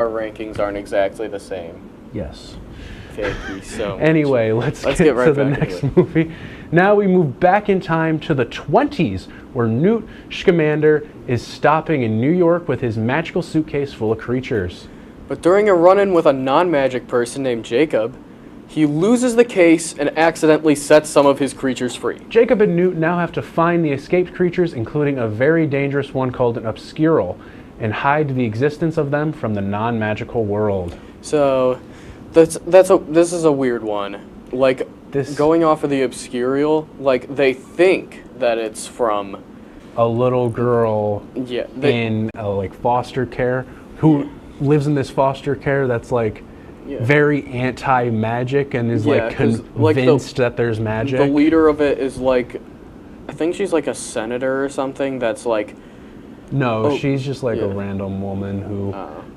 our rankings aren't exactly the same. Yes. Thank you so much. Anyway, let's get right to the back next into it. movie. Now we move back in time to the 20s, where Newt Scamander is stopping in New York with his magical suitcase full of creatures. But during a run-in with a non-magic person named Jacob, he loses the case and accidentally sets some of his creatures free. Jacob and Newt now have to find the escaped creatures, including a very dangerous one called an Obscural, and hide the existence of them from the non-magical world. So, this is a weird one. Like, going off of the Obscural, like, they think that it's from a little girl in like foster care who lives in this foster care that's like very anti-magic and is like convinced that there's magic. The leader of it is like, I think she's like a senator or something that's like... No, she's just like a random woman who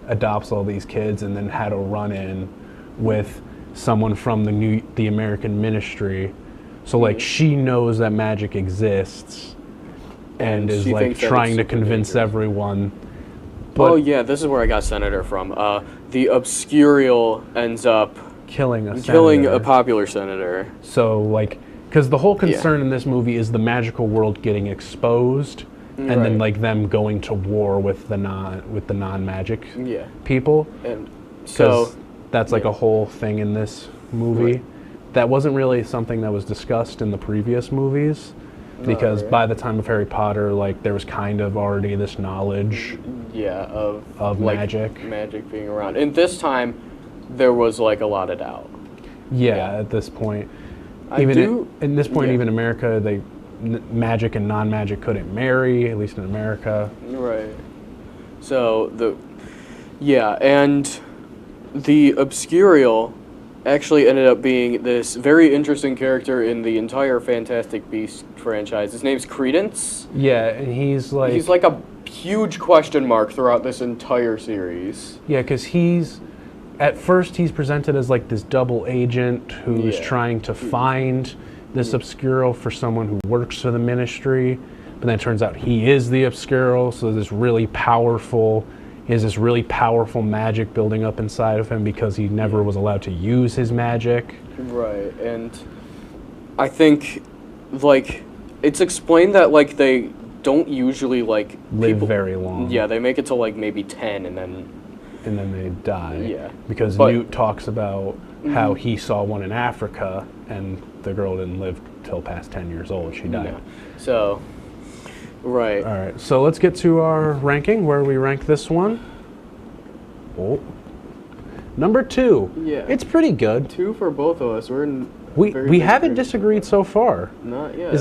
adopts all these kids and then had a run-in with someone from the American ministry. So like she knows that magic exists and is like trying to convince everyone. But this is where I got senator from. The Obscural ends up killing a popular senator. So like, because the whole concern in this movie is the magical world getting exposed, and then like them going to war with the non-magic people. And so that's like a whole thing in this movie. That wasn't really something that was discussed in the previous movies, because by the time of Harry Potter, like there was kind of already this knowledge of like, magic being around. And this time there was like a lot of doubt. At this point, even even America, magic and non-magic couldn't marry, at least in America. Right. So and the Obscural actually ended up being this very interesting character in the entire Fantastic Beasts franchise. His name's Credence. Yeah, and he's like a huge question mark throughout this entire series. Yeah, because at first he's presented as like this double agent who's trying to find this Obscural for someone who works for the ministry, but then it turns out he is the Obscural, so he has this really powerful magic building up inside of him because he never was allowed to use his magic. Right, and I think, like, it's explained that, like, they don't usually, like... live very long. Yeah, they make it to, like, maybe 10, and then they die. Yeah. Because Newt talks about how he saw one in Africa, and the girl didn't live till past 10 years old. She died. Yeah. So... Right. All right. So let's get to our ranking, where we rank this one. Oh. Number 2. Yeah. It's pretty good. 2 for both of us. We haven't disagreed so far. Not yet.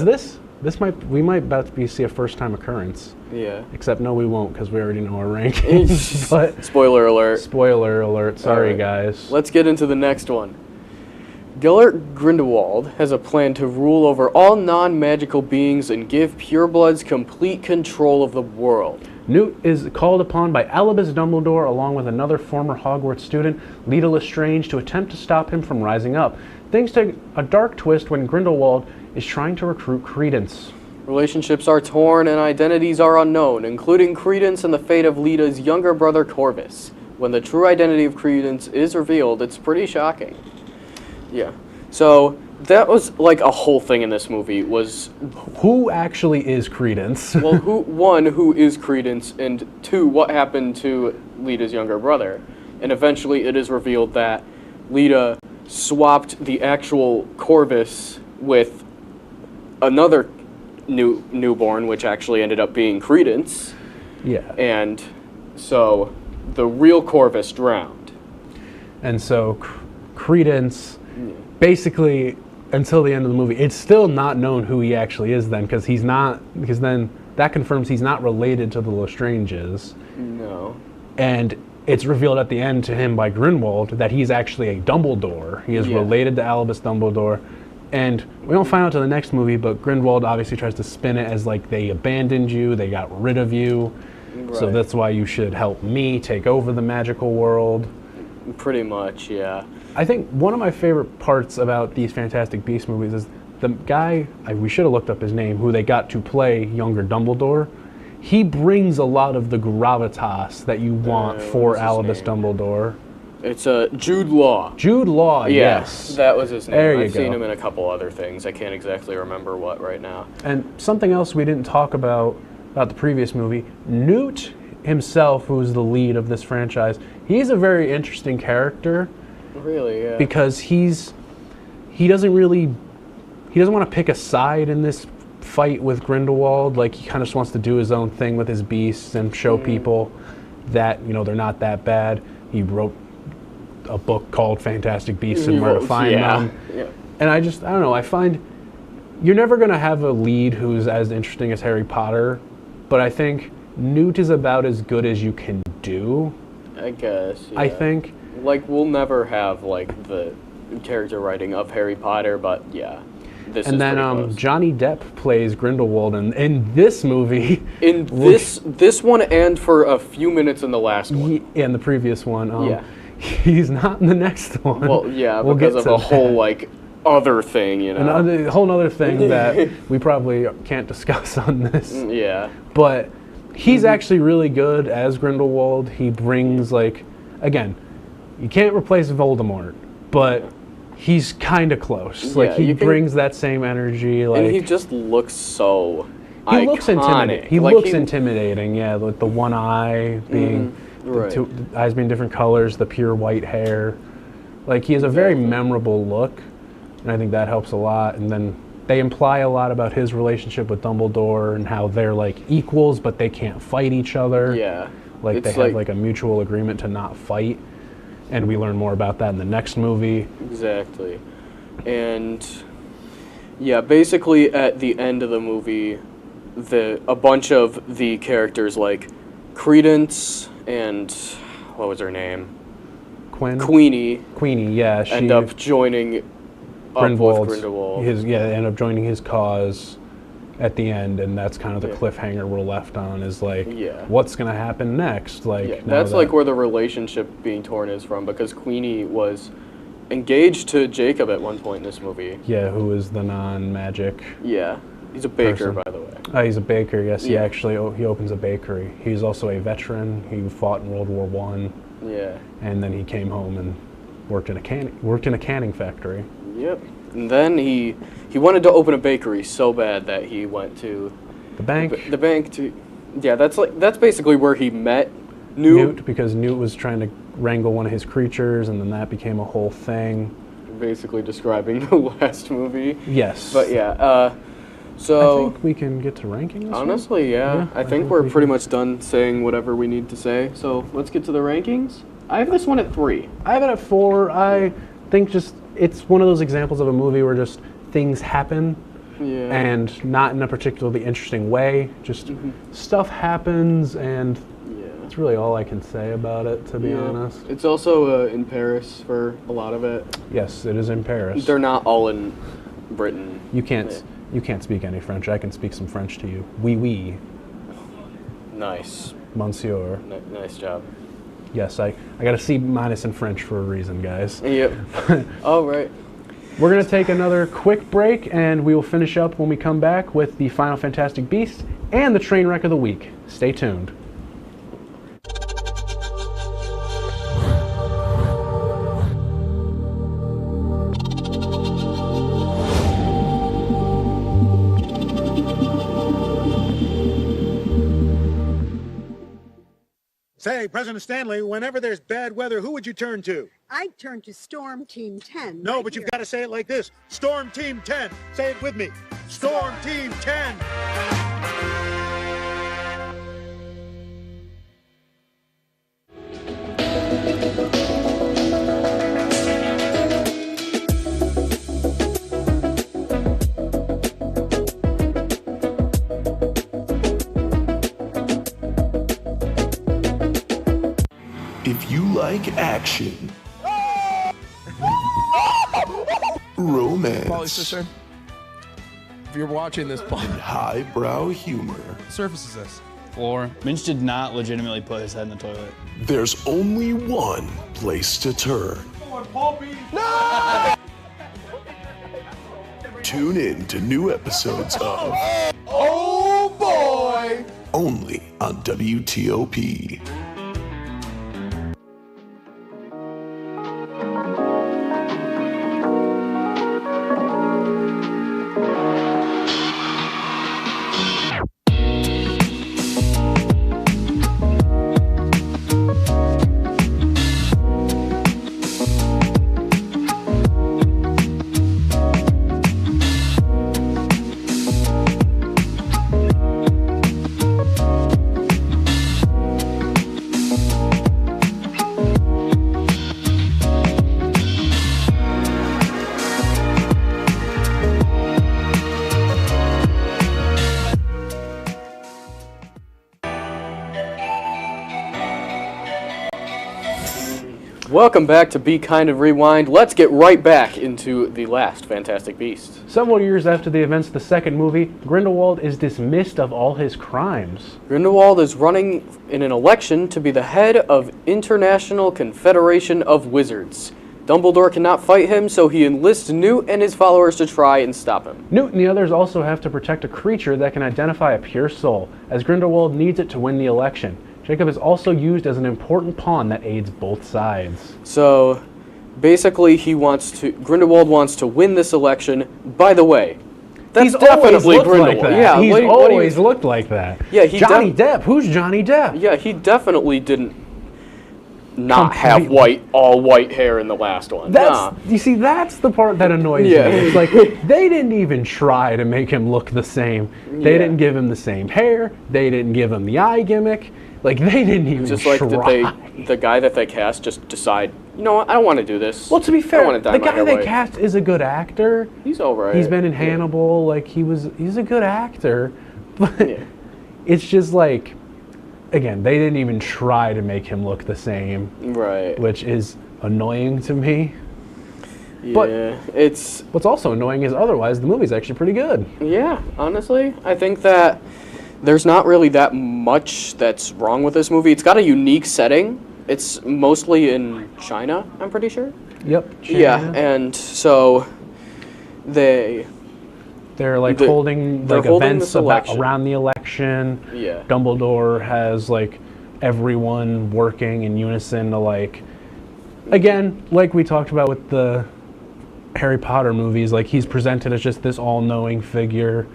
We might about to see a first time occurrence. Yeah. Except no, we won't, because we already know our rankings. But spoiler alert. Spoiler alert. Sorry, guys. Let's get into the next one. Gellert Grindelwald has a plan to rule over all non-magical beings and give purebloods complete control of the world. Newt is called upon by Albus Dumbledore along with another former Hogwarts student, Leta Lestrange, to attempt to stop him from rising up. Things take a dark twist when Grindelwald is trying to recruit Credence. Relationships are torn and identities are unknown, including Credence and the fate of Leta's younger brother Corvus. When the true identity of Credence is revealed, it's pretty shocking. Yeah. So that was like a whole thing in this movie was who actually is Credence? Well, who is Credence, and 2, what happened to Leta's younger brother? And eventually it is revealed that Leta swapped the actual Corvus with another newborn, which actually ended up being Credence. Yeah. And so the real Corvus drowned. And so Credence... basically, until the end of the movie, it's still not known who he actually is then, because then that confirms he's not related to the Lestranges. No. And it's revealed at the end to him by Grindelwald that he's actually a Dumbledore. He is related to Albus Dumbledore. And we don't find out till the next movie, but Grindelwald obviously tries to spin it as like they abandoned you, they got rid of you, so that's why you should help me take over the magical world. Pretty much, yeah. I think one of my favorite parts about these Fantastic Beasts movies is the guy, we should have looked up his name, who they got to play younger Dumbledore. he brings a lot of the gravitas that you want for Albus Dumbledore. It's Jude Law. Jude Law, yes. That was his name. There you I've go. seen him in a couple other things. I can't exactly remember what right now. And something else we didn't talk about the previous movie, Newt himself, who's the lead of this franchise, he's a very interesting character. Really, yeah. Because he doesn't want to pick a side in this fight with Grindelwald. Like, he kind of just wants to do his own thing with his beasts and show people that, you know, they're not that bad. He wrote a book called Fantastic Beasts and Where to Find Them. Yeah. And I don't know, I find you're never going to have a lead who's as interesting as Harry Potter, but I think Newt is about as good as you can do. I guess, yeah. I think. Like, we'll never have, like, the character writing of Harry Potter, but yeah. This and is then pretty close. Johnny Depp plays Grindelwald in this movie. In this one and for a few minutes in the last one. In the previous one. Yeah. He's not in the next one. Well, yeah, we'll because of a whole, like, other thing, you know. A whole other thing that we probably can't discuss on this. Yeah. But he's actually really good as Grindelwald. He brings, like, again, you can't replace Voldemort, but he's kind of close. Yeah, like, he brings that same energy. Like, and he just looks so he iconic. looks intimidating. He like, looks intimidating, yeah, with the one eye being, the eyes being different colors, the pure white hair. Like, he has a very memorable look, and I think that helps a lot. And then they imply a lot about his relationship with Dumbledore and how they're, like, equals, but they can't fight each other. Yeah. Like, they have, like, a mutual agreement to not fight. And we learn more about that in the next movie. Exactly. And, yeah, basically at the end of the movie, a bunch of the characters, like Credence and, what was her name? Queenie, yeah. She end up joining up with Grindelwald. End up joining his cause at the end, and that's kind of the cliffhanger we're left on, is like, what's going to happen next? Like, that's like where the relationship being torn is from, because Queenie was engaged to Jacob at one point in this movie. Yeah, who is the non-magic. Yeah, he's a baker, by the way. He's a baker, yes. He actually he opens a bakery. He's also a veteran. He fought in World War I. Yeah. And then he came home and worked in a canning factory. Yep. And then he wanted to open a bakery so bad that he went to the bank. The bank to, that's basically where he met Newt. Because Newt was trying to wrangle one of his creatures, and then that became a whole thing. Basically describing the last movie. Yes. But yeah, so I think we can get to ranking this honestly, yeah. I think we're pretty much done saying whatever we need to say. So let's get to the rankings. I have this one at 3. I have it at 4. I think it's one of those examples of a movie where just things happen, and not in a particularly interesting way. Just stuff happens, and that's really all I can say about it, to be honest. It's also in Paris for a lot of it. Yes, it is in Paris. They're not all in Britain. You can't speak any French. I can speak some French to you. Oui, oui. Nice. Monsieur. Nice job. Yes, I got a C- in French for a reason, guys. Yep. All right. We're going to take another quick break, and we will finish up when we come back with the Final Fantastic Beasts and the train wreck of the week. Stay tuned. Say, President Stanley, whenever there's bad weather, who would you turn to? I'd turn to Storm Team 10. No, but you've got to say it like this. Storm Team 10. Say it with me. Storm Team 10. If you like action, romance, Polly sister, if you're watching this, and highbrow humor, surface is this. Floor. Minch did not legitimately put his head in the toilet. there's only one place to turn. No! Tune in to new episodes of Oh boy! only on WTOP. Welcome back to Be Kind of Rewind. Let's get right back into the last Fantastic Beast. Several years after the events of the second movie, Grindelwald is dismissed of all his crimes. Grindelwald is running in an election to be the head of International Confederation of Wizards. Dumbledore cannot fight him, so he enlists Newt and his followers to try and stop him. Newt and the others also have to protect a creature that can identify a pure soul, as Grindelwald needs it to win the election. Jacob is also used as an important pawn that aids both sides. So, basically, Grindelwald wants to win this election. By the way, that's He's definitely always looked Grindelwald. like that. Yeah, He's what do you- always looked like that. Yeah, Johnny Depp. Who's Johnny Depp? Yeah, he definitely didn't not have all white hair in the last one. You see, that's the part that annoys Yeah. me. It's like, they didn't even try to make him look the same. They didn't give him the same hair. They didn't give him the eye gimmick. Like, they didn't even Just like try. the guy that they cast just decide, you know what, I don't want to do this. Well, to be I fair, don't wanna dye the my guy hair they white. cast is a good actor. He's alright. He's been in Hannibal. Like, he's a good actor. But Yeah. it's just like, again, they didn't even try to make him look the same, Right. which is annoying to me. Yeah. but- It's What's also annoying is otherwise the movie's actually pretty good. yeah, honestly, I think that there's not really that much that's wrong with this movie. It's got a unique setting. It's mostly in China, I'm pretty sure. Yep. Yeah, China. and so they're like they're holding like holding events this election. around the election. Yeah. Dumbledore has like everyone working in unison to like, again, like we talked about with the Harry Potter movies, like he's presented as just this all-knowing figure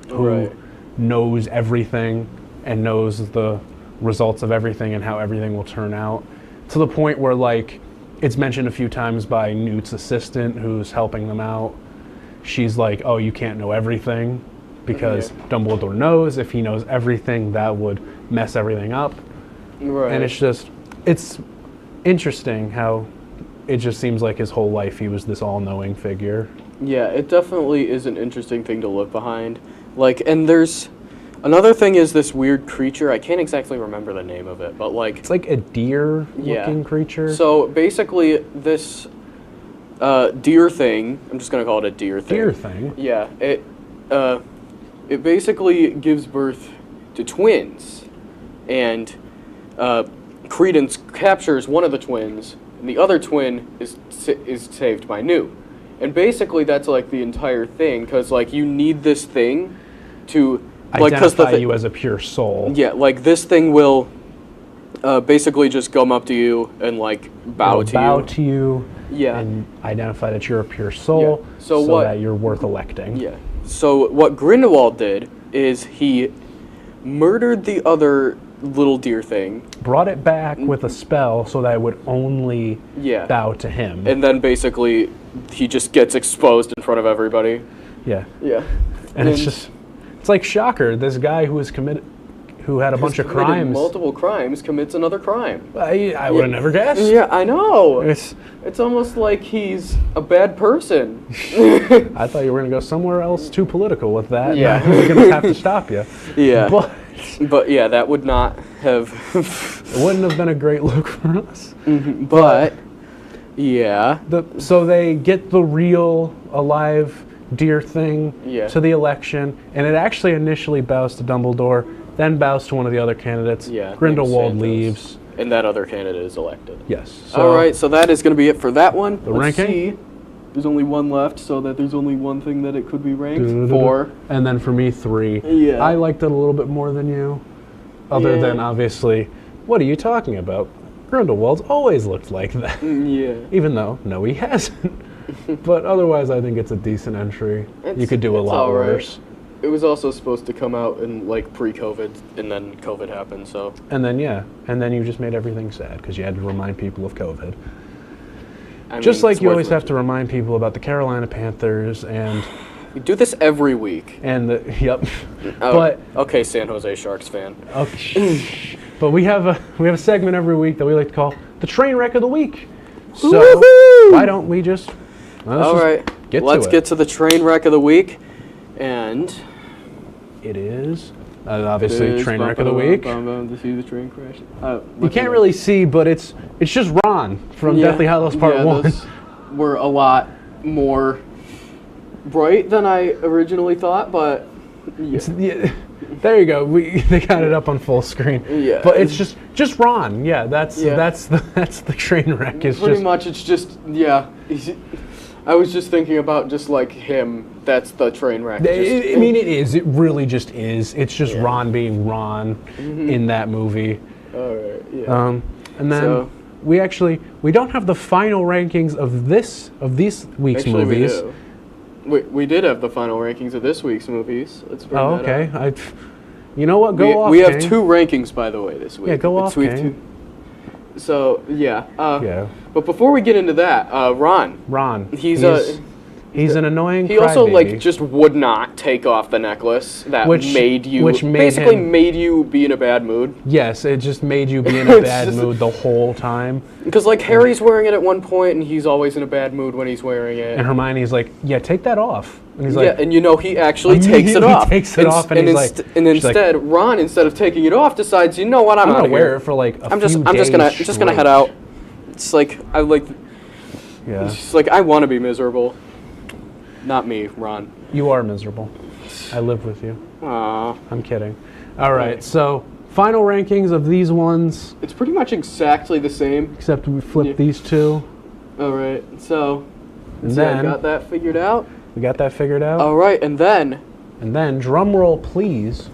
who Right. knows everything and knows the results of everything and how everything will turn out, to the point where like it's mentioned a few times by Newt's assistant who's helping them out. She's like, oh, you can't know everything, because Dumbledore knows if he knows everything that would mess everything up. right. And it's interesting how it just seems like his whole life he was this all-knowing figure. Yeah, it definitely is an interesting thing to look behind. Like, and there's another thing is this weird creature. I can't exactly remember the name of it, but like It's like a deer-looking creature. So basically, this deer thing. I'm just gonna call it a deer thing. Deer thing. Yeah. It basically gives birth to twins, and Credence captures one of the twins, and the other twin is saved by Newt. And basically, that's like the entire thing, because like you need this thing to like Identify you as a pure soul. yeah, like this thing will basically just come up to you and like bow It'll to bow you. to you. Yeah. And identify that you're a pure soul. Yeah. So that you're worth electing. Yeah. So what Grindelwald did is he murdered the other little deer thing, Brought it back with a spell so that it would only Yeah. bow to him. and then basically he just gets exposed in front of everybody. yeah. Yeah. And it's like Shocker, this guy who had a bunch of committed crimes. multiple crimes, commits another crime. I would have never guessed. Yeah, I know. It's, It's almost like he's a bad person. I thought you were going to go somewhere else too political with that. Yeah. I was going to have to stop you. Yeah. But yeah, that would not have. it wouldn't have been a great look for us. But yeah. So they get the real alive deer thing Yeah. to the election, and it actually initially bows to Dumbledore, then bows to one of the other candidates. Yeah. Grindelwald named Santos. leaves. And that other candidate is elected. Yes. All right, so that is going to be it for that one. The Let's ranking? see. There's only one left, so that there's only one thing that it could be ranked. Du-du-du-du. 4. And then for me, 3. Yeah. I liked it a little bit more than you. Other Yeah. than, obviously, what are you talking about? Grindelwald's always looked like that. Yeah. Even though, no, he hasn't. But otherwise, I think it's a decent entry. You could do a It's lot all right. worse. It was also supposed to come out in like pre-COVID, and then COVID happened. So And then, yeah, and then you just made everything sad because you had to remind people of COVID. I Just mean, like it's you worth always have it. to remind people about the Carolina Panthers and We do this every week. the yep. Oh, But okay, San Jose Sharks fan. okay. But we have a segment every week that we like to call the train wreck of the week. So Woohoo! why don't we just All right, let's get to the train wreck of the week, and it is obviously train wreck of the week. To see the train crash. You can't really see, but it's just Ron from Deathly Hallows Part 1. Those were a lot more bright than I originally thought, but yeah. Yeah, there you go. They got it up on full screen. Yeah. But it's just Ron. Yeah, that's Yeah. that's the train wreck. It's Pretty just much, it's just I was just thinking about just like him. That's the train wreck. I mean, it is. It really just is. It's just Yeah. Ron being Ron in that movie. All right. Yeah. And then So- we don't have the final rankings of these week's Actually, movies. we did have the final rankings of this week's movies. Let's bring Oh, that okay. up. You know what? Go off. We have King. 2 rankings, by the way, this week. Yeah, go It's off, week King. 2. So yeah. Yeah. But before we get into that, Ron. Ron. He's an annoying. He also crybaby. just would not take off the necklace that Which made basically him- made you be in a bad mood. Yes, it just made you be in a It's bad just- mood the whole time. Because like Harry's wearing it at one point, and he's always in a bad mood when he's wearing it. And Hermione's like, "Yeah, take that off." And he's Yeah, like, and he actually takes it He off. takes it off, and he's like- and she's like- instead, Ron, instead of taking it off, decides, you know what, I'm "I'm out gonna of wear here. it for like a I'm few just days gonna head straight." out. It's like Yeah, it's like I want to be miserable. Not me, Ron. you are miserable. I live with you. Aww. I'm kidding. All right, so final rankings of these ones, It's pretty much exactly the same. except we flipped Yeah. these two. All right, so And I then got that figured out. we got that figured out. All right, and then drum roll, please.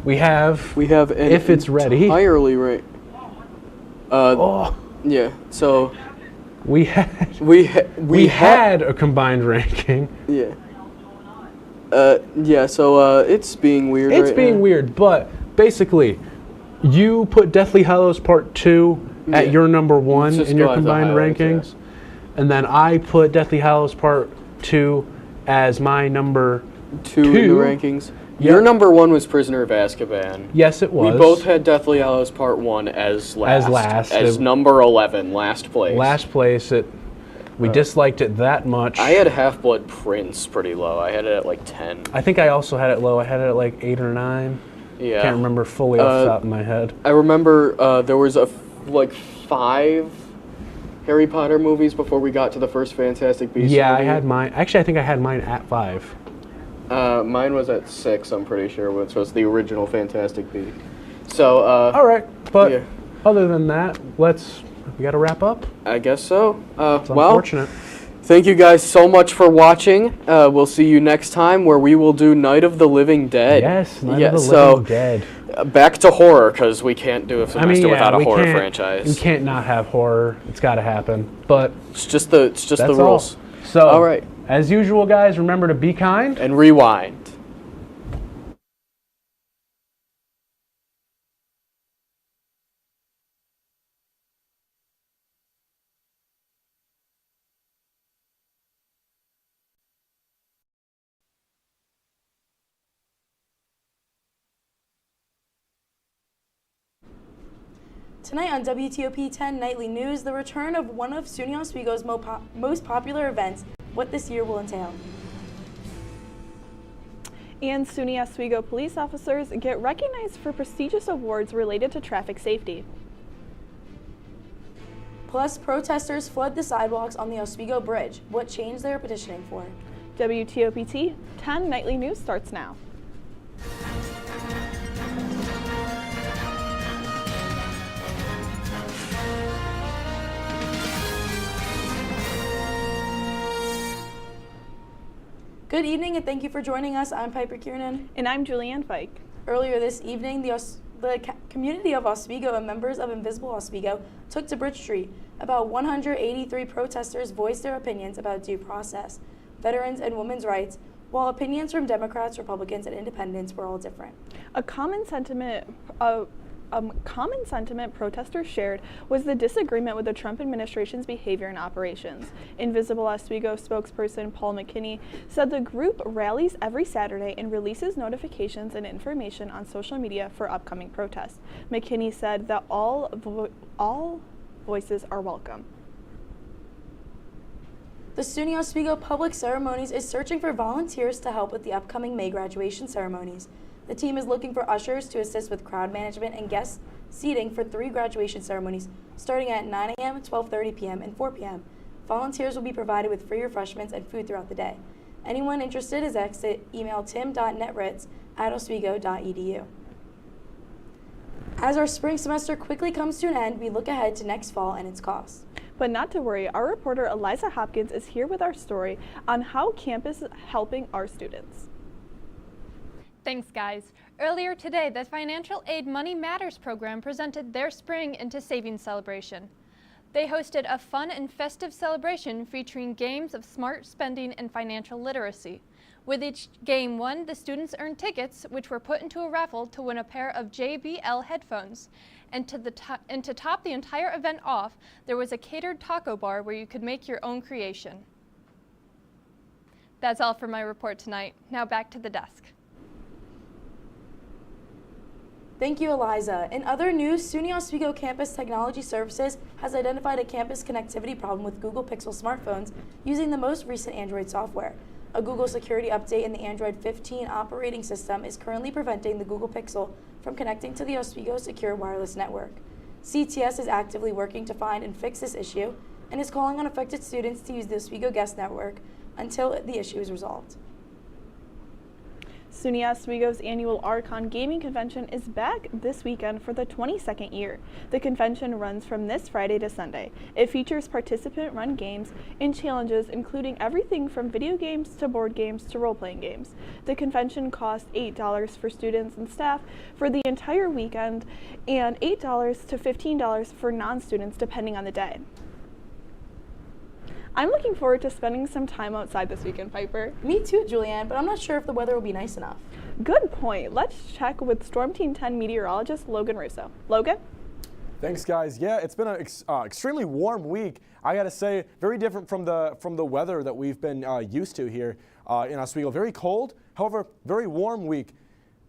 We have an If It's Ready. entirely right. Oh, Yeah. So we had we we had had a combined ranking. yeah. Yeah. So it's being weird. It's right being now. weird, but basically, you put Deathly Hallows Part 2 at Yeah. your number 1 Just in your go as a combined highlight, rankings, and then I put Deathly Hallows Part 2 as my number. Two in the Two. rankings. Yep. Your number 1 was Prisoner of Azkaban. Yes, it was. We both had Deathly Hallows Part 1 as last. As It- number 11, last place. last place. We disliked it that much. I had Half-Blood Prince pretty low. I had it at like 10. I think I also had it low. I had it at like 8 or 9. Yeah. Can't remember fully off the top of my head. I remember there was like 5 Harry Potter movies before we got to the first Fantastic Beasts Yeah, I movie. had mine. Actually, I think I had mine at 5. Mine was at 6, I'm pretty sure, which was the original Fantastic Beasts. So, All right, but yeah. other than that, we got to wrap up. I guess so. It's Well, unfortunate. thank you guys so much for watching. We'll see you next time where we will do Night of the Living Dead. Yes, Night Yeah, of the so, Living Dead. Back to horror, because we can't do a semester without a we horror can't- franchise. We can't not have horror. It's got to happen. But It's just the that's rules. all. So, All right. as usual, guys, remember to be kind. And rewind. Tonight on WTOP-10 Nightly News, the return of one of SUNY Oswego's most popular events, what this year will entail. And SUNY Oswego police officers get recognized for prestigious awards related to traffic safety. Plus, protesters flood the sidewalks on the Oswego Bridge. What change they are petitioning for. WTOP 10 Nightly News starts now. Good evening and thank you for joining us. I'm Piper Kiernan. And I'm Julianne Fike. Earlier this evening, the community of Oswego and members of Invisible Oswego took to Bridge Street. About 183 protesters voiced their opinions about due process, veterans, and women's rights, while opinions from Democrats, Republicans, and Independents were all different. A common sentiment protesters shared was the disagreement with the Trump administration's behavior and operations. Invisible Oswego spokesperson Paul McKinney said the group rallies every Saturday and releases notifications and information on social media for upcoming protests. McKinney said that all voices are welcome. The SUNY Oswego Public Ceremonies is searching for volunteers to help with the upcoming May graduation ceremonies. The team is looking for ushers to assist with crowd management and guest seating for 3 graduation ceremonies, starting at 9 a.m., 12:30 p.m., and 4 p.m. Volunteers will be provided with free refreshments and food throughout the day. Anyone interested is asked to email tim.netritz@oswego.edu. As our spring semester quickly comes to an end, we look ahead to next fall and its costs. But not to worry, our reporter Eliza Hopkins is here with our story on how campus is helping our students. Thanks, guys. Earlier today, the Financial Aid Money Matters program presented their Spring into Savings celebration. They hosted a fun and festive celebration featuring games of smart spending and financial literacy. With each game won, the students earned tickets, which were put into a raffle to win a pair of JBL headphones. And to top the entire event off, there was a catered taco bar where you could make your own creation. That's all for my report tonight. Now back to the desk. Thank you, Eliza. In other news, SUNY Oswego Campus Technology Services has identified a campus connectivity problem with Google Pixel smartphones using the most recent Android software. A Google security update in the Android 15 operating system is currently preventing the Google Pixel from connecting to the Oswego Secure Wireless Network. CTS is actively working to find and fix this issue and is calling on affected students to use the Oswego Guest Network until the issue is resolved. SUNY Oswego's annual Archon Gaming Convention is back this weekend for the 22nd year. The convention runs from this Friday to Sunday. It features participant-run games and challenges including everything from video games to board games to role-playing games. The convention costs $8 for students and staff for the entire weekend and $8 to $15 for non-students depending on the day. I'm looking forward to spending some time outside this weekend, Piper. Me too, Julianne, but I'm not sure if the weather will be nice enough. Good point. Let's check with Storm Team 10 meteorologist Logan Russo. Logan? Thanks, guys. Yeah, it's been an extremely warm week. I gotta say, very different from the weather that we've been used to here in Oswego. Very cold, however, very warm week.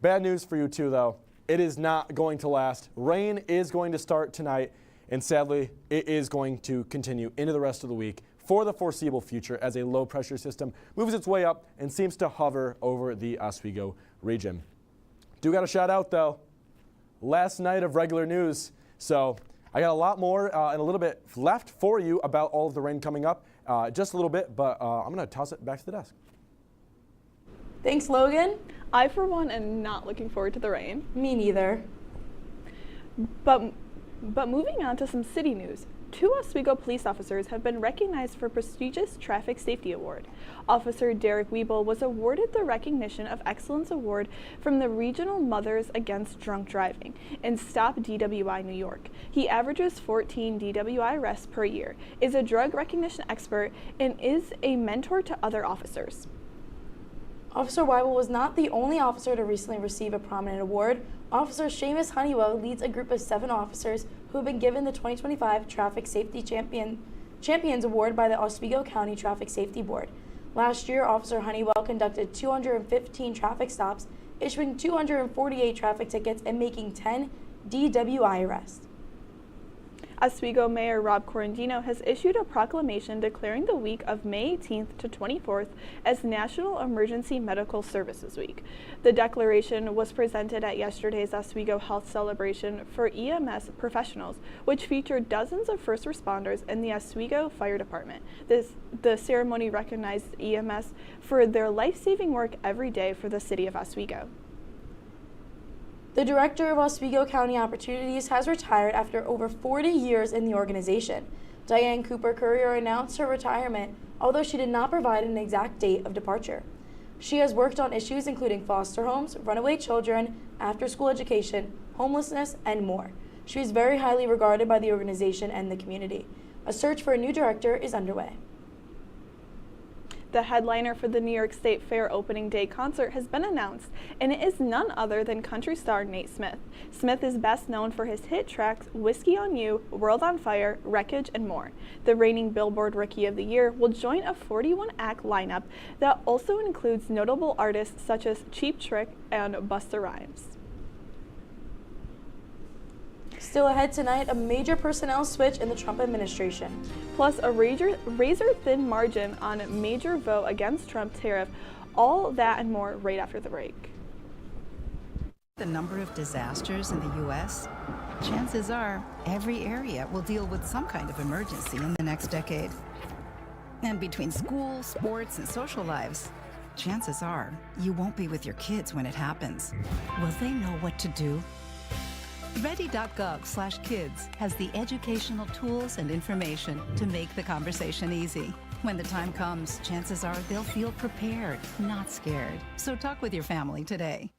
Bad news for you too, though. It is not going to last. Rain is going to start tonight, and sadly, it is going to continue into the rest of the week for the foreseeable future as a low-pressure system moves its way up and seems to hover over the Oswego region. Do got a shout out, though. Last night of regular news, so I got a lot more and a little bit left for you about all of the rain coming up, just a little bit, but I'm going to toss it back to the desk. Thanks, Logan. I, for one, am not looking forward to the rain. Me neither. But moving on to some city news. 2 Oswego police officers have been recognized for prestigious Traffic Safety Award. Officer Derek Wiebel was awarded the Recognition of Excellence Award from the Regional Mothers Against Drunk Driving and Stop DWI New York. He averages 14 DWI arrests per year, is a drug recognition expert, and is a mentor to other officers. Officer Wiebel was not the only officer to recently receive a prominent award. Officer Seamus Honeywell leads a group of 7 officers who have been given the 2025 Traffic Safety Champions Award by the Oswego County Traffic Safety Board. Last year, Officer Honeywell conducted 215 traffic stops, issuing 248 traffic tickets and making 10 DWI arrests. Oswego Mayor Rob Correndino has issued a proclamation declaring the week of May 18th to 24th as National Emergency Medical Services Week. The declaration was presented at yesterday's Oswego Health Celebration for EMS professionals, which featured dozens of first responders and the Oswego Fire Department. The ceremony recognized EMS for their life-saving work every day for the city of Oswego. The director of Oswego County Opportunities has retired after over 40 years in the organization. Diane Cooper Courier announced her retirement, although she did not provide an exact date of departure. She has worked on issues including foster homes, runaway children, after-school education, homelessness, and more. She is very highly regarded by the organization and the community. A search for a new director is underway. The headliner for the New York State Fair opening day concert has been announced, and it is none other than country star Nate Smith. Smith is best known for his hit tracks Whiskey on You, World on Fire, Wreckage, and more. The reigning Billboard Rookie of the Year will join a 41-act lineup that also includes notable artists such as Cheap Trick and Busta Rhymes. Still ahead tonight, a major personnel switch in the Trump administration. Plus a razor-thin margin on a major vote against Trump tariff. All that and more right after the break. The number of disasters in the U.S., chances are every area will deal with some kind of emergency in the next decade. And between school, sports, and social lives, chances are you won't be with your kids when it happens. Will they know what to do? Ready.gov/kids has the educational tools and information to make the conversation easy. When the time comes, chances are they'll feel prepared, not scared. So talk with your family today.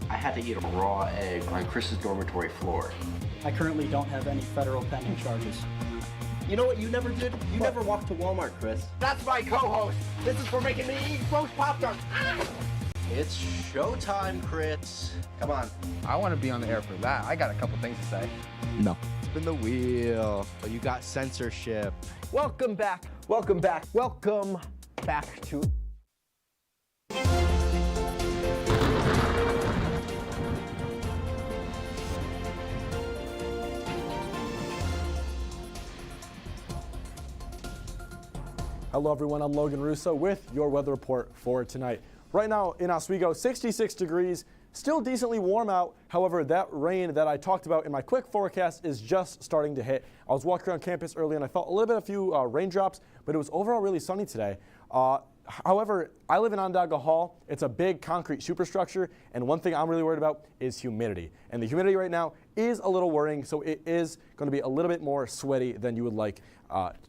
I had to eat a raw egg on Chris's dormitory floor. I currently don't have any federal pending charges. You know what you never did? You never walked to Walmart, Chris. That's my co-host. This is for making me eat roast Pop-Tarts. It's showtime, Chris. Come on. I want to be on the air for that. I got a couple things to say. No. Spin the wheel. Oh, you got censorship. Welcome back. Welcome back. Welcome back to... Hello everyone, I'm Logan Russo with your weather report for tonight. Right now in Oswego, 66 degrees, still decently warm out. However, that rain that I talked about in my quick forecast is just starting to hit. I was walking around campus early and I felt a little bit of a few raindrops, but it was overall really sunny today. However, I live in Onondaga Hall. It's a big concrete superstructure, and one thing I'm really worried about is humidity. And the humidity right now is a little worrying, so it is going to be a little bit more sweaty than you would like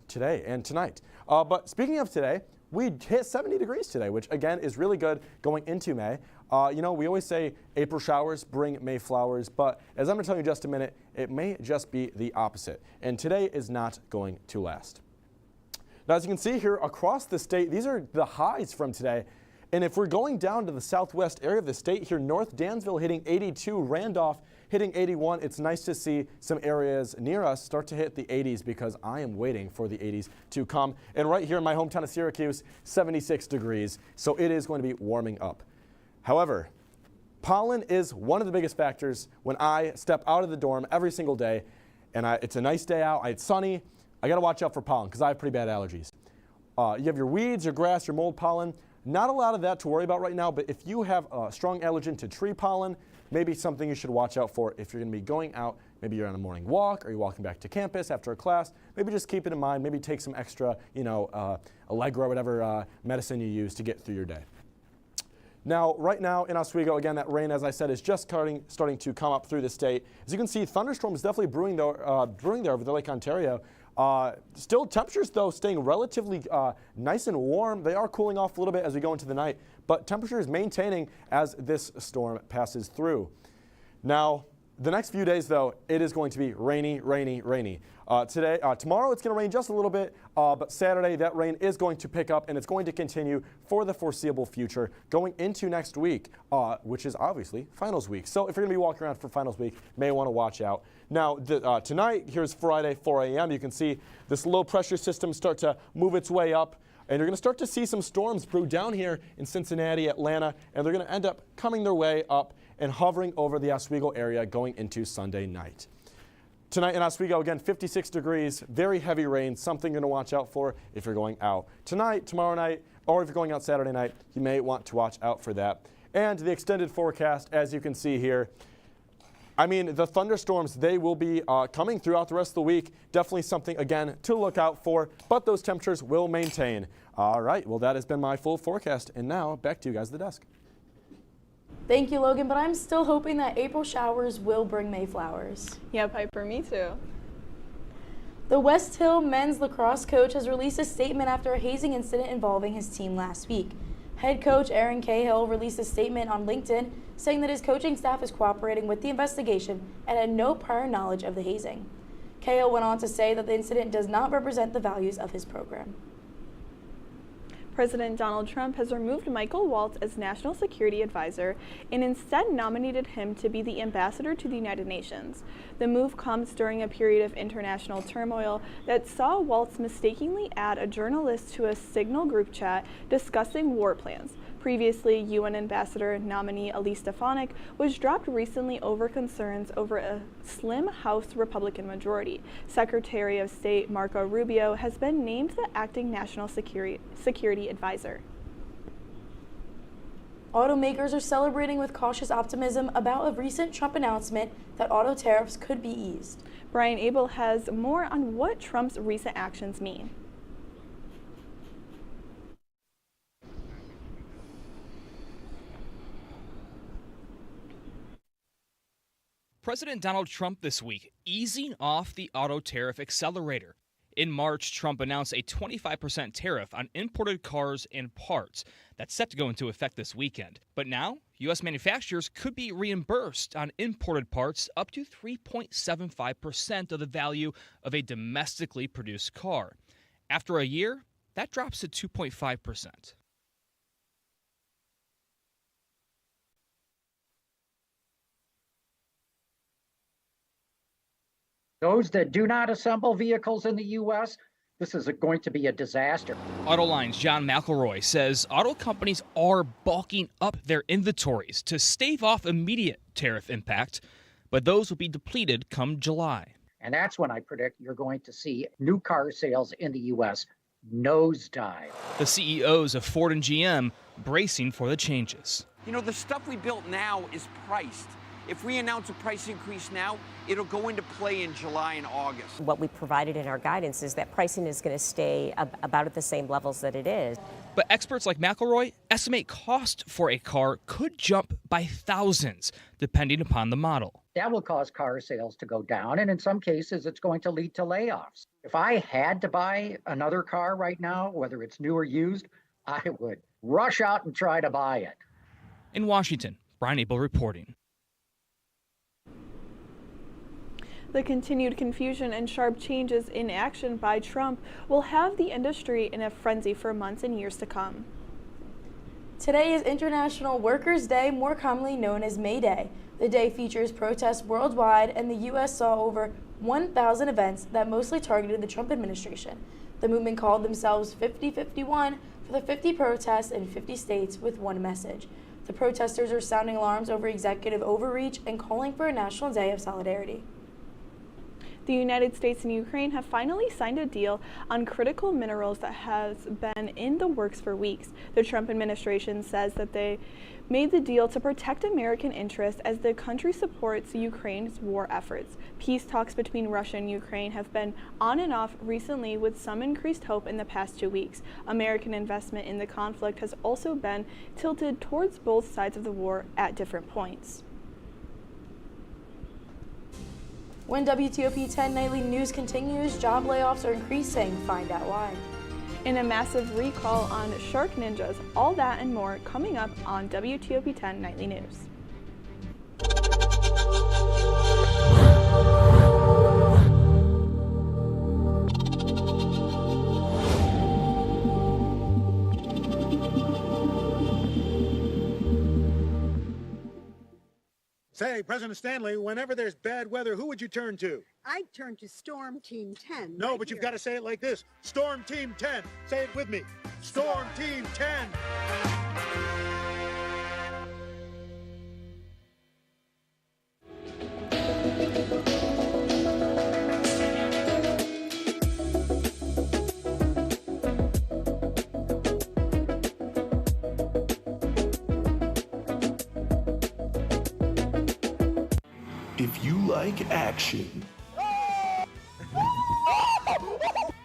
today and tonight. But speaking of today, we hit 70 degrees today, which again is really good going into May. You know, we always say April showers bring May flowers, but as I'm going to tell you in just a minute, it may just be the opposite. And today is not going to last. Now, as you can see here across the state, these are the highs from today. And if we're going down to the southwest area of the state here, North Dansville hitting 82, Randolph hitting 81. It's nice to see some areas near us start to hit the 80s because I am waiting for the 80s to come. And right here in my hometown of Syracuse, 76 degrees. So it is going to be warming up. However, pollen is one of the biggest factors when I step out of the dorm every single day. And it's a nice day out, it's sunny. I got to watch out for pollen because I have pretty bad allergies. You have your weeds, your grass, your mold pollen. Not a lot of that to worry about right now, but if you have a strong allergen to tree pollen, maybe something you should watch out for if you're going to be going out. Maybe you're on a morning walk or you're walking back to campus after a class. Maybe just keep it in mind. Maybe take some extra, Allegra, whatever medicine you use to get through your day. Now, right now in Oswego, again, that rain, as I said, is just starting to come up through the state. As you can see, thunderstorms definitely brewing there over the Lake Ontario. Still temperatures, though, staying relatively nice and warm. They are cooling off a little bit as we go into the night, but temperatures maintaining as this storm passes through. Now, The next few days, though, it is going to be rainy, rainy, rainy. Tomorrow it's going to rain just a little bit, but Saturday that rain is going to pick up and it's going to continue for the foreseeable future going into next week, which is obviously finals week. So if you're going to be walking around for finals week, may want to watch out. Now, tonight, here's Friday, 4 a.m. You can see this low pressure system start to move its way up. And you're going to start to see some storms brew down here in Cincinnati, Atlanta, and they're going to end up coming their way up and hovering over the Oswego area going into Sunday night. Tonight in Oswego, again, 56 degrees, very heavy rain, something you're going to watch out for if you're going out tonight, tomorrow night, or if you're going out Saturday night, you may want to watch out for that. And the extended forecast, as you can see here, I mean, the thunderstorms, they will be coming throughout the rest of the week. Definitely something, again, to look out for, but those temperatures will maintain. All right, well, that has been my full forecast. And now, back to you guys at the desk. Thank you, Logan, but I'm still hoping that April showers will bring May flowers. Yeah, Piper, me too. The West Hill men's lacrosse coach has released a statement after a hazing incident involving his team last week. Head coach Aaron Cahill released a statement on LinkedIn saying that his coaching staff is cooperating with the investigation and had no prior knowledge of the hazing. Cahill went on to say that the incident does not represent the values of his program. President Donald Trump has removed Michael Waltz as National Security Advisor and instead nominated him to be the ambassador to the United Nations. The move comes during a period of international turmoil that saw Waltz mistakenly add a journalist to a Signal group chat discussing war plans. Previously, UN Ambassador nominee Elise Stefanik was dropped recently over concerns over a slim House Republican majority. Secretary of State Marco Rubio has been named the acting National Security Advisor. Automakers are celebrating with cautious optimism about a recent Trump announcement that auto tariffs could be eased. Brian Abel has more on what Trump's recent actions mean. President Donald Trump this week easing off the auto tariff accelerator. In March, Trump announced a 25% tariff on imported cars and parts. That's set to go into effect this weekend. But now, U.S. manufacturers could be reimbursed on imported parts up to 3.75% of the value of a domestically produced car. After a year, that drops to 2.5%. Those that do not assemble vehicles in the U.S., this is going to be a disaster. Autoline's John McElroy says auto companies are bulking up their inventories to stave off immediate tariff impact, but those will be depleted come July. And that's when I predict you're going to see new car sales in the U.S. nosedive. The CEOs of Ford and GM bracing for the changes. You know, the stuff we built now is priced. If we announce a price increase now, it'll go into play in July and August. What we provided in our guidance is that pricing is going to stay about at the same levels that it is. But experts like McElroy estimate cost for a car could jump by thousands, depending upon the model. That will cause car sales to go down, and in some cases, it's going to lead to layoffs. If I had to buy another car right now, whether it's new or used, I would rush out and try to buy it. In Washington, Brian Abel reporting. The continued confusion and sharp changes in action by Trump will have the industry in a frenzy for months and years to come. Today is International Workers' Day, more commonly known as May Day. The day features protests worldwide, and the U.S. saw over 1,000 events that mostly targeted the Trump administration. The movement called themselves 50-51 for the 50 protests in 50 states with one message. The protesters are sounding alarms over executive overreach and calling for a national day of solidarity. The United States and Ukraine have finally signed a deal on critical minerals that has been in the works for weeks. The Trump administration says that they made the deal to protect American interests as the country supports Ukraine's war efforts. Peace talks between Russia and Ukraine have been on and off recently, with some increased hope in the past 2 weeks. American investment in the conflict has also been tilted towards both sides of the war at different points. When WTOP-10 Nightly News continues, job layoffs are increasing. Find out why. In a massive recall on shark ninjas, all that and more coming up on WTOP-10 Nightly News. Hey, President Stanley, whenever there's bad weather, who would you turn to? I'd turn to Storm Team 10. No, right but you've here. got to say it like this. Storm Team 10. Say it with me. Storm Team 10. If you like action,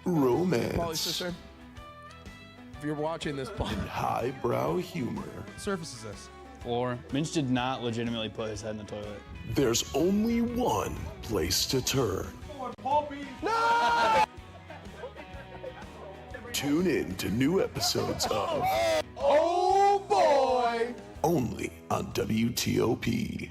romance, if you're watching this, and highbrow humor, surface is this? Floor. Minch did not legitimately put his head in the toilet. there's only one place to turn. No! Tune in to new episodes of Oh boy! only on WTOP.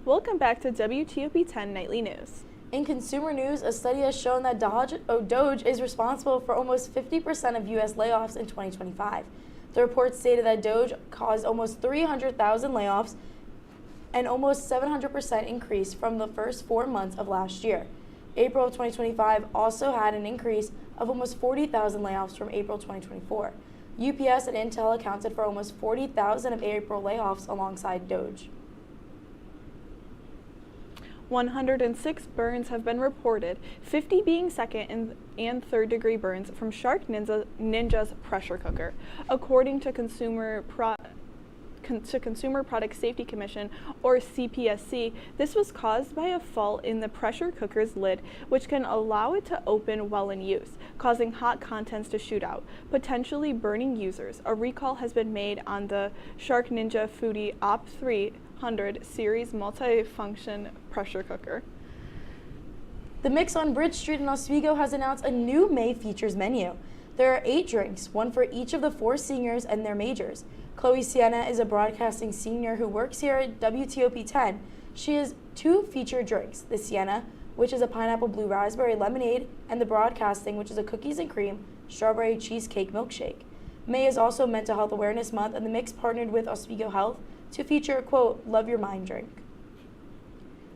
Welcome back to WTOP-10 Nightly News. In consumer news, a study has shown that Doge is responsible for almost 50% of U.S. layoffs in 2025. The report stated that Doge caused almost 300,000 layoffs, an almost 700% increase from the first 4 months of last year. April of 2025 also had an increase of almost 40,000 layoffs from April 2024. UPS and Intel accounted for almost 40,000 of April layoffs alongside Doge. 106 burns have been reported, 50 being second and third degree burns from Shark Ninja's pressure cooker. According to Consumer Product Safety Commission, or CPSC, this was caused by a fault in the pressure cooker's lid, which can allow it to open while in use, causing hot contents to shoot out, potentially burning users. A recall has been made on the Shark Ninja Foodie Op 300 series multi-function pressure cooker. The Mix on Bridge Street in Oswego has announced a new May features menu. There are 8 drinks, one for each of the 4 seniors and their majors. Chloe Sienna is a broadcasting senior who works here at WTOP-10. She has 2 featured drinks, the Sienna, which is a pineapple blue raspberry lemonade, and the broadcasting, which is a cookies and cream strawberry cheesecake milkshake. May is also Mental Health Awareness Month, and the Mix partnered with Oswego Health to feature a, quote, love your mind drink.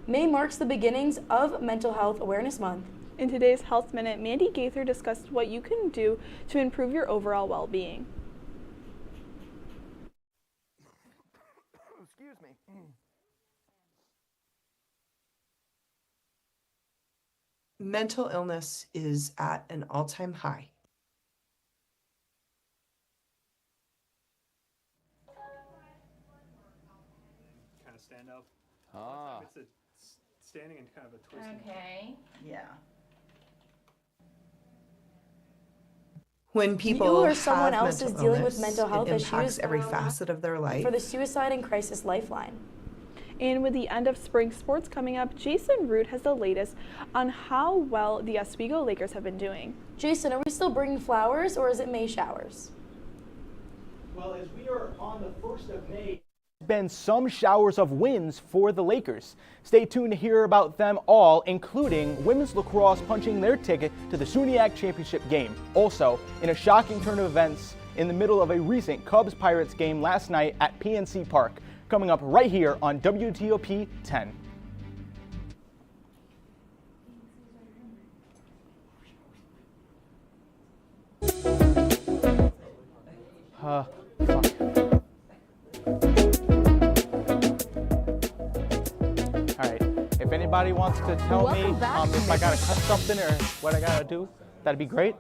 May marks the beginnings of Mental Health Awareness Month. In today's Health Minute, Mandy Gaither discussed what you can do to improve your overall well-being. Excuse me. Mental illness is at an all-time high. Kind of stand up. Ah. It's a standing and kind of a twisting. Okay. Yeah. When people You or someone have else is mental dealing with illness, mental health it impacts issues, every facet of their life. For the Suicide and Crisis Lifeline. And with the end of spring sports coming up, Jason Root has the latest on how well the Oswego Lakers have been doing. Jason, are we still bringing flowers or is it May showers? Well, as we are on the 1st of May, been some showers of wins for the Lakers. Stay tuned to hear about them all, including women's lacrosse punching their ticket to the SUNY Championship game. Also, in a shocking turn of events in the middle of a recent Cubs-Pirates game last night at PNC Park. Coming up right here on WTOP 10. Fuck. Alright, if anybody wants to tell me if I gotta cut something or what I gotta do, that'd be great.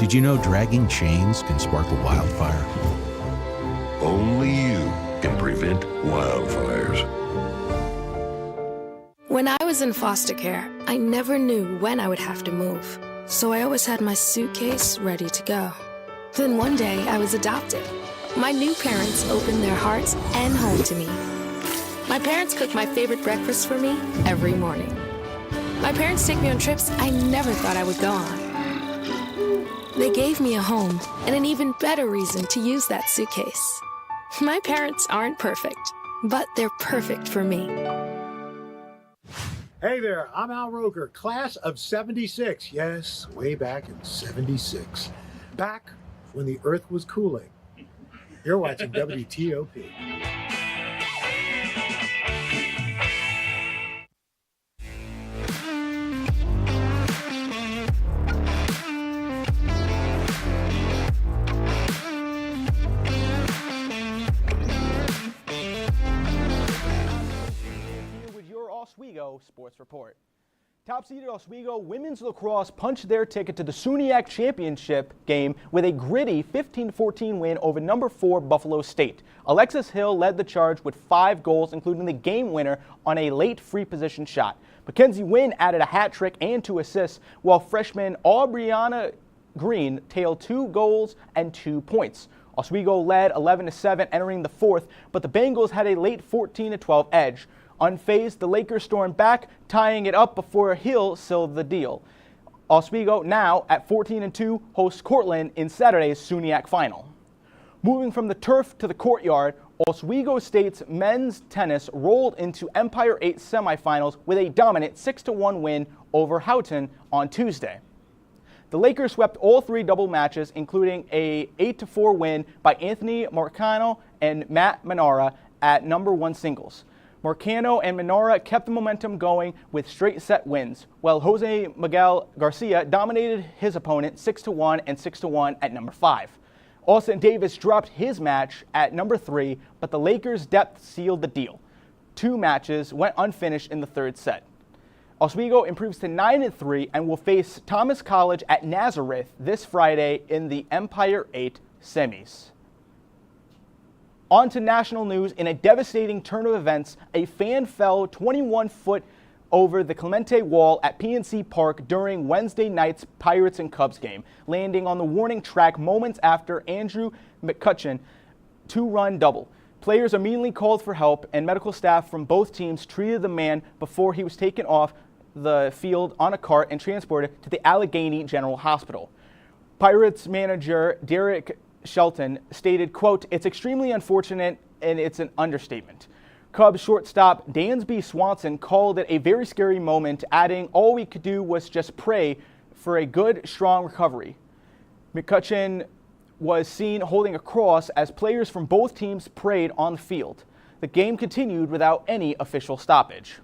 Did you know dragging chains can spark a wildfire? Only you can prevent wildfires. When I was in foster care, I never knew when I would have to move. So I always had my suitcase ready to go. Then one day I was adopted. My new parents opened their hearts and home to me. My parents cook my favorite breakfast for me every morning. My parents take me on trips I never thought I would go on. They gave me a home and an even better reason to use that suitcase. My parents aren't perfect, but they're perfect for me. Hey there, I'm Al Roker, class of 76. Yes, way back in 76. Back when the earth was cooling. You're watching WTOP. With your Oswego Sports Report. Top-seeded Oswego women's lacrosse punched their ticket to the SUNY Championship game with a gritty 15-14 win over number 4 Buffalo State. Alexis Hill led the charge with 5 goals, including the game winner on a late free position shot. Mackenzie Wynn added a hat trick and 2 assists, while freshman Aubriana Green tailed 2 goals and 2 points. Oswego led 11-7 entering the 4th, but the Bengals had a late 14-12 edge. Unfazed, the Lakers stormed back, tying it up before Hill sealed the deal. Oswego now at 14-2 hosts Cortland in Saturday's SUNY final. Moving from the turf to the courtyard, Oswego State's men's tennis rolled into Empire 8 semifinals with a dominant 6-1 win over Houghton on Tuesday. The Lakers swept all 3 double matches, including a 8-4 win by Anthony Marcano and Matt Menara at number 1 singles. Marcano and Menara kept the momentum going with straight set wins, while Jose Miguel Garcia dominated his opponent 6-1 and 6-1 at number 5. Austin Davis dropped his match at number 3, but the Lakers' depth sealed the deal. 2 matches went unfinished in the 3rd set. Oswego improves to 9-3 and will face Thomas College at Nazareth this Friday in the Empire 8 semis. On to national news. In a devastating turn of events, a fan fell 21 foot over the Clemente Wall at PNC Park during Wednesday night's Pirates and Cubs game, landing on the warning track moments after Andrew McCutcheon 2-run double. Players immediately called for help, and medical staff from both teams treated the man before he was taken off the field on a cart and transported to the Allegheny General Hospital. Pirates manager Derek Shelton stated, quote, "It's extremely unfortunate and it's an understatement." Cubs shortstop Dansby Swanson called it a very scary moment, adding, "All we could do was just pray for a good, strong recovery." McCutcheon was seen holding a cross as players from both teams prayed on the field. The game continued without any official stoppage.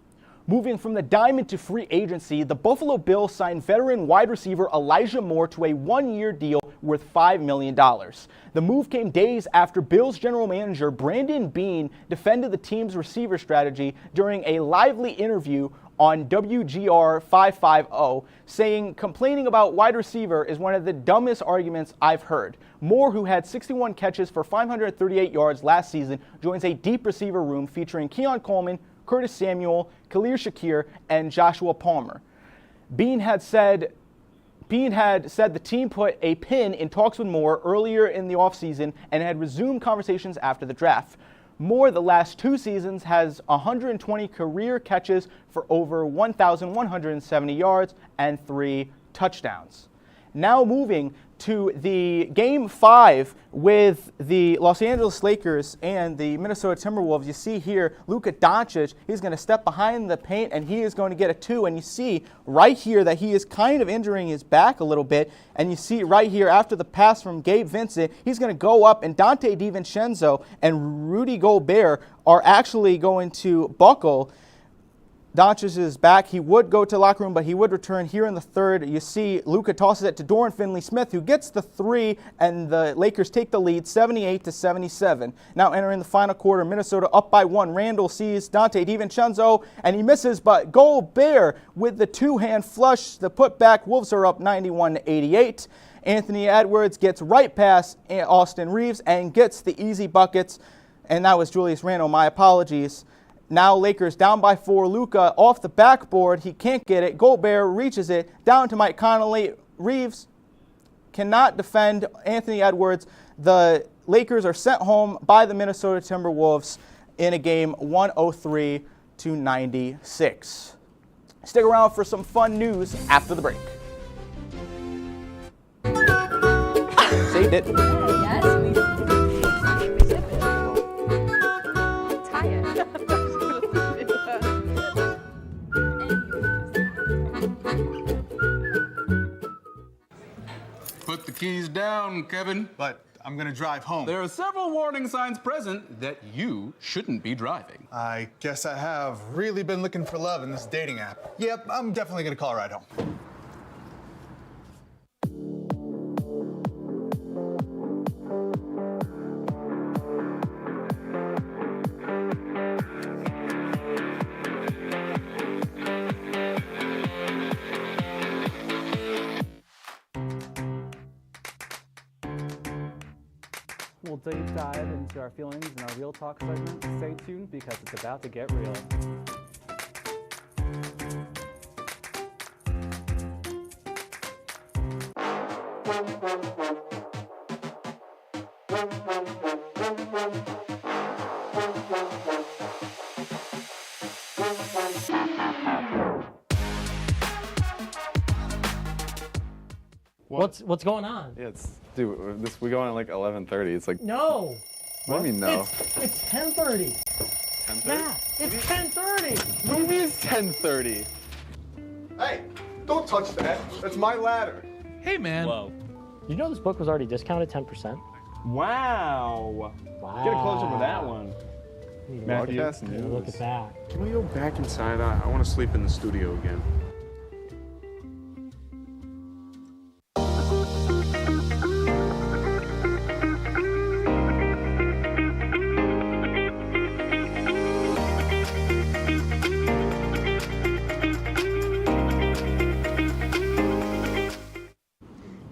Moving from the diamond to free agency, the Buffalo Bills signed veteran wide receiver Elijah Moore to a 1-year deal worth $5 million. The move came days after Bills general manager Brandon Beane defended the team's receiver strategy during a lively interview on WGR 550, saying, "Complaining about wide receiver is one of the dumbest arguments I've heard." Moore, who had 61 catches for 538 yards last season, joins a deep receiver room featuring Keon Coleman, Curtis Samuel, Khalil Shakir, and Joshua Palmer. Beane had said the team put a pin in talks with Moore earlier in the offseason and had resumed conversations after the draft. Moore, the last 2 seasons, has 120 career catches for over 1,170 yards and 3 touchdowns. Now moving to the Game 5 with the Los Angeles Lakers and the Minnesota Timberwolves. You see here, Luka Doncic, he's going to step behind the paint and he is going to get a 2. And you see right here that he is kind of injuring his back a little bit. And you see right here after the pass from Gabe Vincent, he's going to go up, and Dante DiVincenzo and Rudy Gobert are actually going to buckle Doncic is back. He would go to the locker room, but he would return here in the 3rd. You see Luka tosses it to Dorian Finney-Smith, who gets the 3, and the Lakers take the lead 78-77. Now entering the final quarter, Minnesota up by 1. Randall sees Dante DiVincenzo, and he misses, but Gobert with the 2-hand flush, the putback. Wolves are up 91-88. Anthony Edwards gets right past Austin Reeves and gets the easy buckets. And that was Julius Randle, my apologies. Now Lakers down by 4. Luka off the backboard. He can't get it. Gobert reaches it down to Mike Conley. Reeves cannot defend Anthony Edwards. The Lakers are sent home by the Minnesota Timberwolves in a game 103-96. Stick around for some fun news after the break. Saved it. Yes, we tie it. Put the keys down, Kevin. But I'm gonna drive home. There are several warning signs present that you shouldn't be driving. I guess I have really been looking for love in this dating app. Yep, I'm definitely gonna call a ride home. We'll deep dive into our feelings in our Real Talk segment. Stay tuned because it's about to get real. What's going on? Yeah, we go on at like 11:30. It's like No. What do you mean no? It's 10:30. 10:30? Yeah, it's 10:30. What do you mean it's 10:30? Hey, don't touch that. That's my ladder. Hey, man. Whoa. You know this book was already discounted 10%? Wow. Get a close up of that one. Matthew, Broadcast news. look at that. Can we go back inside? I want to sleep in the studio again.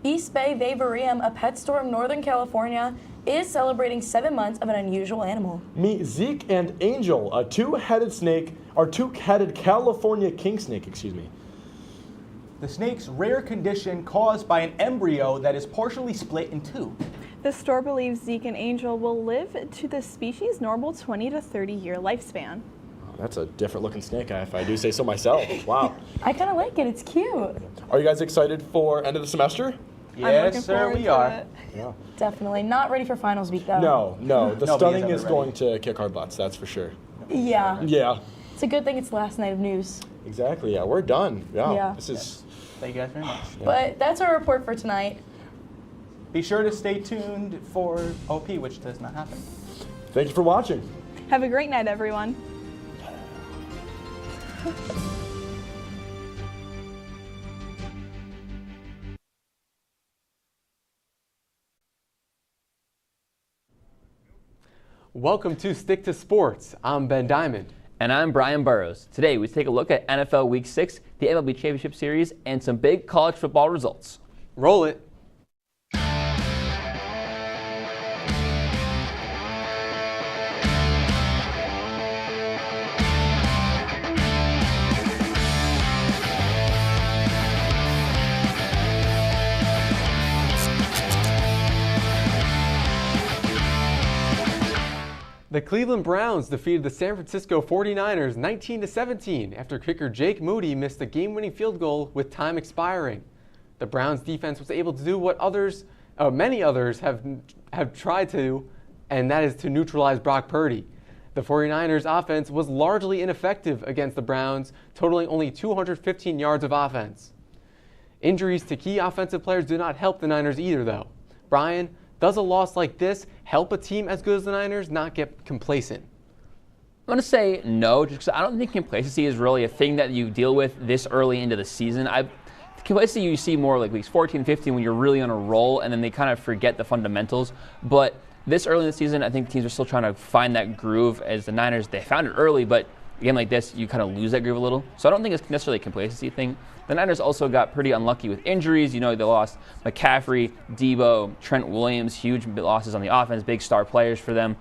East Bay Vivarium, a pet store in Northern California, is celebrating 7 months of an unusual animal. Meet Zeke and Angel, a two-headed California king snake, The snake's rare condition caused by an embryo that is partially split in two. The store believes Zeke and Angel will live to the species' normal 20 to 30-year lifespan. That's a different looking snake, if I do say so myself. Wow. I kind of like it. It's cute. Are you guys excited for end of the semester? Yes, sir, we are. Yeah. Definitely. Not ready for finals week, though. No. The Nobody's stunning ever is ready. going to kick our butts, that's for sure. Yeah. Yeah. It's a good thing it's the last night of news. Exactly, yeah. We're done. Yeah. This is... Thank you guys very much. But that's our report for tonight. Be sure to stay tuned for OP, which does not happen. Thank you for watching. Have a great night, everyone. Welcome to Stick to Sports. I'm Ben Diamond. And I'm Brian Burrows. Today we take a look at NFL Week 6, the MLB Championship Series, and some big college football results. Roll it. The Cleveland Browns defeated the San Francisco 49ers 19-17 after kicker Jake Moody missed a game-winning field goal with time expiring. The Browns defense was able to do what many others have tried to, and that is to neutralize Brock Purdy. The 49ers offense was largely ineffective against the Browns, totaling only 215 yards of offense. Injuries to key offensive players did not help the Niners either, though. Brian, does a loss like this help a team as good as the Niners not get complacent? I'm going to say no, just because I don't think complacency is really a thing that you deal with this early into the season. Complacency you see more like weeks 14, 15 when you're really on a roll and then they kind of forget the fundamentals. But this early in the season, I think teams are still trying to find that groove as the Niners. They found it early, but a game like this, you kind of lose that groove a little. So I don't think it's necessarily a complacency thing. The Niners also got pretty unlucky with injuries. You know, they lost McCaffrey, Debo, Trent Williams, huge losses on the offense, big star players for them.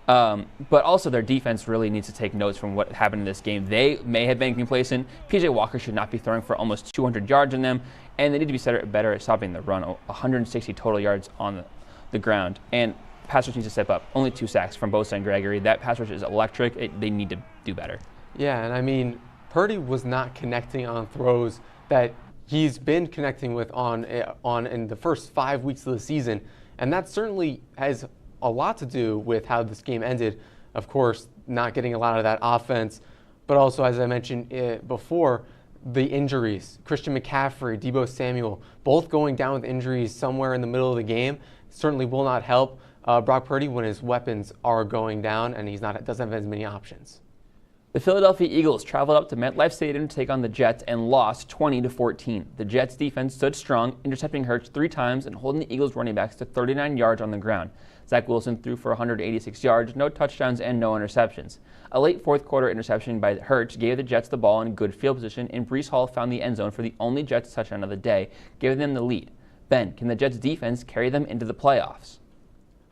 But also their defense really needs to take notes from what happened in this game. They may have been complacent. P.J. Walker should not be throwing for almost 200 yards in them, and they need to be better at stopping the run, 160 total yards on the ground. And pass rush needs to step up. Only 2 sacks from Bosa and Gregory. That pass rush is electric. They need to do better. Yeah, and I mean, Purdy was not connecting on throws that he's been connecting with on in the first 5 weeks of the season, and that certainly has a lot to do with how this game ended. Of course, not getting a lot of that offense, but also, as I mentioned before, the injuries. Christian McCaffrey, Debo Samuel, both going down with injuries somewhere in the middle of the game, certainly will not help Brock Purdy when his weapons are going down and doesn't have as many options. The Philadelphia Eagles traveled up to MetLife Stadium to take on the Jets and lost 20-14. The Jets defense stood strong, intercepting Hurts 3 times and holding the Eagles running backs to 39 yards on the ground. Zach Wilson threw for 186 yards, no touchdowns, and no interceptions. A late fourth quarter interception by Hurts gave the Jets the ball in good field position, and Breece Hall found the end zone for the only Jets touchdown of the day, giving them the lead. Ben, can the Jets defense carry them into the playoffs?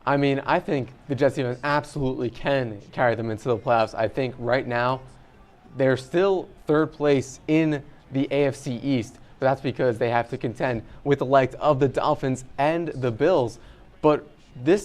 I mean, I think the Jets defense absolutely can carry them into the playoffs. I think right now they're still 3rd place in the AFC East, but that's because they have to contend with the likes of the Dolphins and the Bills. But this